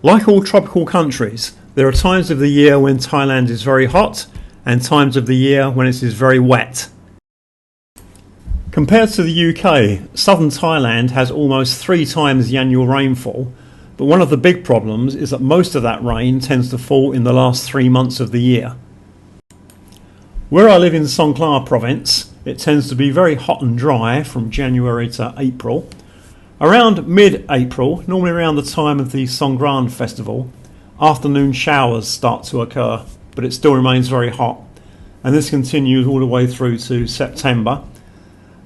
Like all tropical countries, there are times of the year when Thailand is very hot and times of the year when it is very wet. Compared to the UK, southern Thailand has almost 3 times the annual rainfall, but one of the big problems is that most of that rain tends to fall in the last 3 months of the year. Where I live in Songkhla province, it tends to be very hot and dry from January to April. Around mid-April, normally around the time of the Songkran festival, afternoon showers start to occur, but it still remains very hot, and this continues all the way through to September.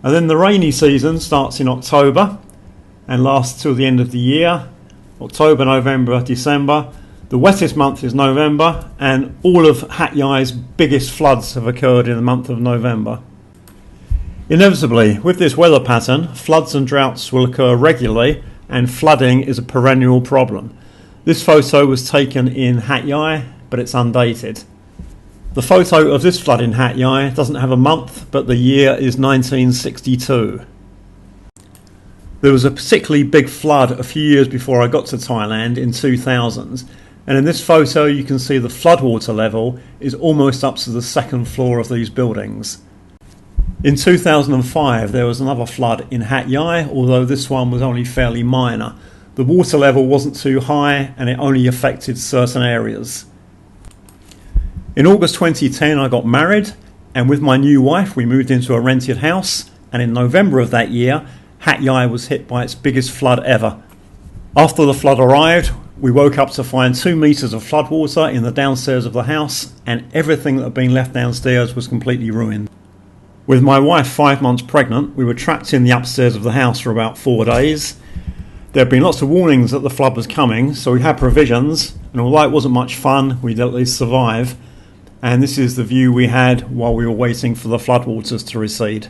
And then the rainy season starts in October and lasts till the end of the year. October, November, December. The wettest month is November, and all of Hat Yai's biggest floods have occurred in the month of November. Inevitably, with this weather pattern, floods and droughts will occur regularly, and flooding is a perennial problem. This photo was taken in Hat Yai, but it's undated. The photo of this flood in Hat Yai doesn't have a month, but the year is 1962. There was a particularly big flood a few years before I got to Thailand in 2000, and in this photo you can see the floodwater level is almost up to the second floor of these buildings. In 2005 there was another flood in Hat Yai, although this one was only fairly minor. The water level wasn't too high and it only affected certain areas. In August 2010 I got married, and with my new wife we moved into a rented house, and in November of that year Hat Yai was hit by its biggest flood ever. After the flood arrived, we woke up to find 2 metres of floodwater in the downstairs of the house, and everything that had been left downstairs was completely ruined. With my wife 5 months pregnant, we were trapped in the upstairs of the house for about 4 days. There had been lots of warnings that the flood was coming, so we had provisions, and although it wasn't much fun, we'd at least survive. And this is the view we had while we were waiting for the floodwaters to recede.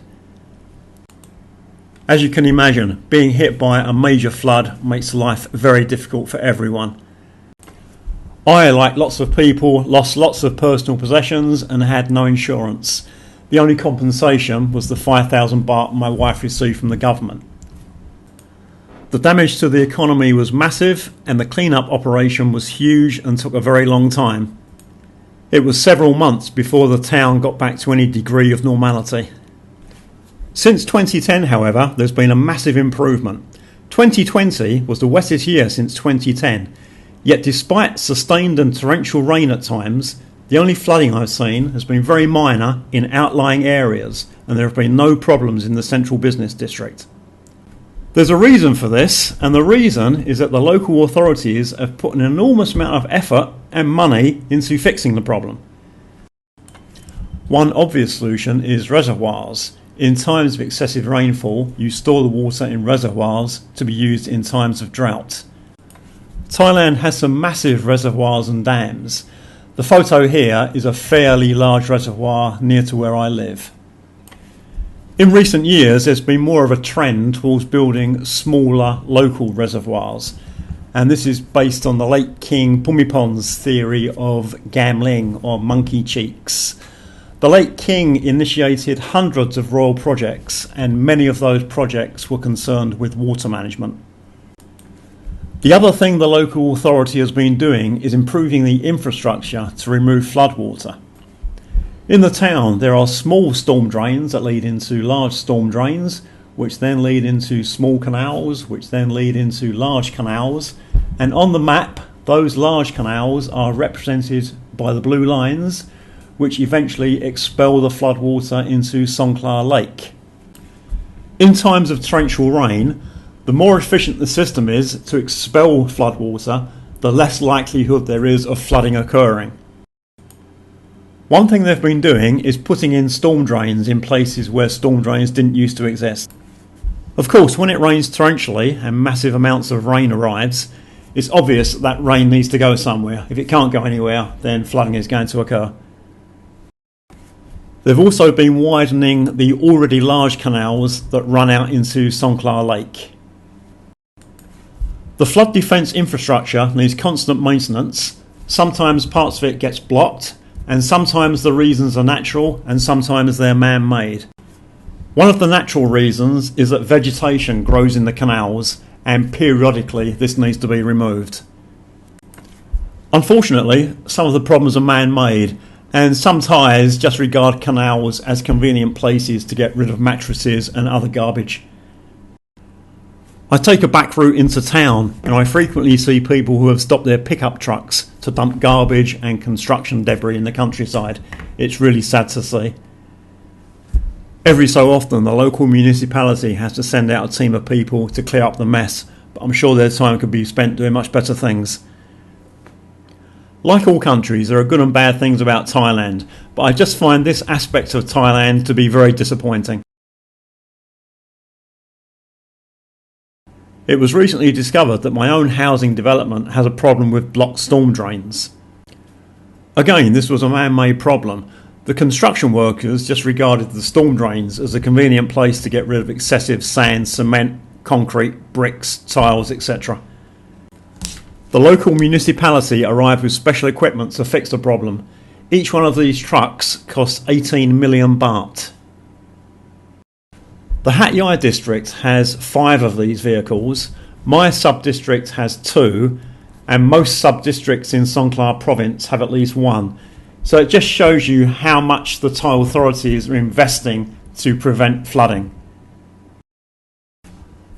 As you can imagine, being hit by a major flood makes life very difficult for everyone. I, like lots of people, lost lots of personal possessions and had no insurance. The only compensation was the 5,000 baht my wife received from the government. The damage to the economy was massive, and the clean-up operation was huge and took a very long time. It was several months before the town got back to any degree of normality. Since 2010, however, there's been a massive improvement. 2020 was the wettest year since 2010, yet despite sustained and torrential rain at times, the only flooding I've seen has been very minor in outlying areas, and there have been no problems in the central business district. There's a reason for this, and the reason is that the local authorities have put an enormous amount of effort and money into fixing the problem. One obvious solution is reservoirs. In times of excessive rainfall, you store the water in reservoirs to be used in times of drought. Thailand has some massive reservoirs and dams. The photo here is a fairly large reservoir near to where I live. In recent years, there's been more of a trend towards building smaller local reservoirs, and this is based on the late King Bhumipon's theory of gambling or monkey cheeks. The late King initiated hundreds of royal projects, and many of those projects were concerned with water management. The other thing the local authority has been doing is improving the infrastructure to remove floodwater. In the town there are small storm drains that lead into large storm drains, which then lead into small canals, which then lead into large canals, and on the map those large canals are represented by the blue lines, which eventually expel the floodwater into Songkhla Lake. In times of torrential rain, the more efficient the system is to expel floodwater, the less likelihood there is of flooding occurring. One thing they've been doing is putting in storm drains in places where storm drains didn't used to exist. Of course, when it rains torrentially and massive amounts of rain arrives, it's obvious that rain needs to go somewhere. If it can't go anywhere, then flooding is going to occur. They've also been widening the already large canals that run out into Songkhla Lake. The flood defence infrastructure needs constant maintenance. Sometimes parts of it gets blocked, and sometimes the reasons are natural and sometimes they're man-made. One of the natural reasons is that vegetation grows in the canals, and periodically this needs to be removed. Unfortunately, some of the problems are man-made, and some Thais just regard canals as convenient places to get rid of mattresses and other garbage. I take a back route into town, and I frequently see people who have stopped their pickup trucks to dump garbage and construction debris in the countryside. It's really sad to see. Every so often, the local municipality has to send out a team of people to clear up the mess, but I'm sure their time could be spent doing much better things. Like all countries, there are good and bad things about Thailand, but I just find this aspect of Thailand to be very disappointing. It was recently discovered that my own housing development has a problem with blocked storm drains. Again, this was a man-made problem. The construction workers just regarded the storm drains as a convenient place to get rid of excessive sand, cement, concrete, bricks, tiles, etc. The local municipality arrived with special equipment to fix the problem. Each one of these trucks costs 18 million baht. The Hat Yai district has 5 of these vehicles, my sub-district has 2, and most sub-districts in Songkhla province have at least 1. So it just shows you how much the Thai authorities are investing to prevent flooding.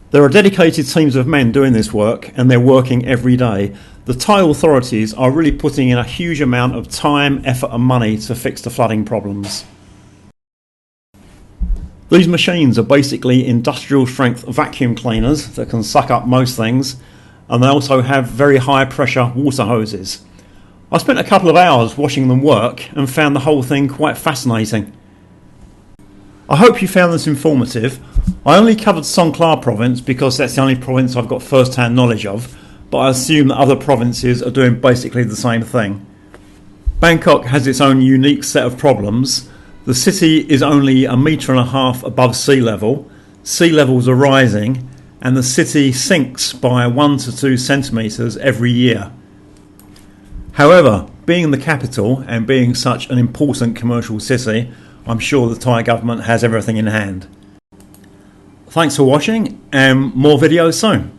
There are dedicated teams of men doing this work, and they're working every day. The Thai authorities are really putting in a huge amount of time, effort and money to fix the flooding problems. These machines are basically industrial strength vacuum cleaners that can suck up most things, and they also have very high pressure water hoses. I spent a couple of hours watching them work and found the whole thing quite fascinating. I hope you found this informative. I only covered Songkhla province because that's the only province I've got first-hand knowledge of, but I assume that other provinces are doing basically the same thing. Bangkok has its own unique set of problems. The city is only 1.5 meters above sea level. Sea levels are rising, and the city sinks by 1 to 2 centimetres every year. However, being the capital and being such an important commercial city, I'm sure the Thai government has everything in hand. Thanks for watching, and more videos soon.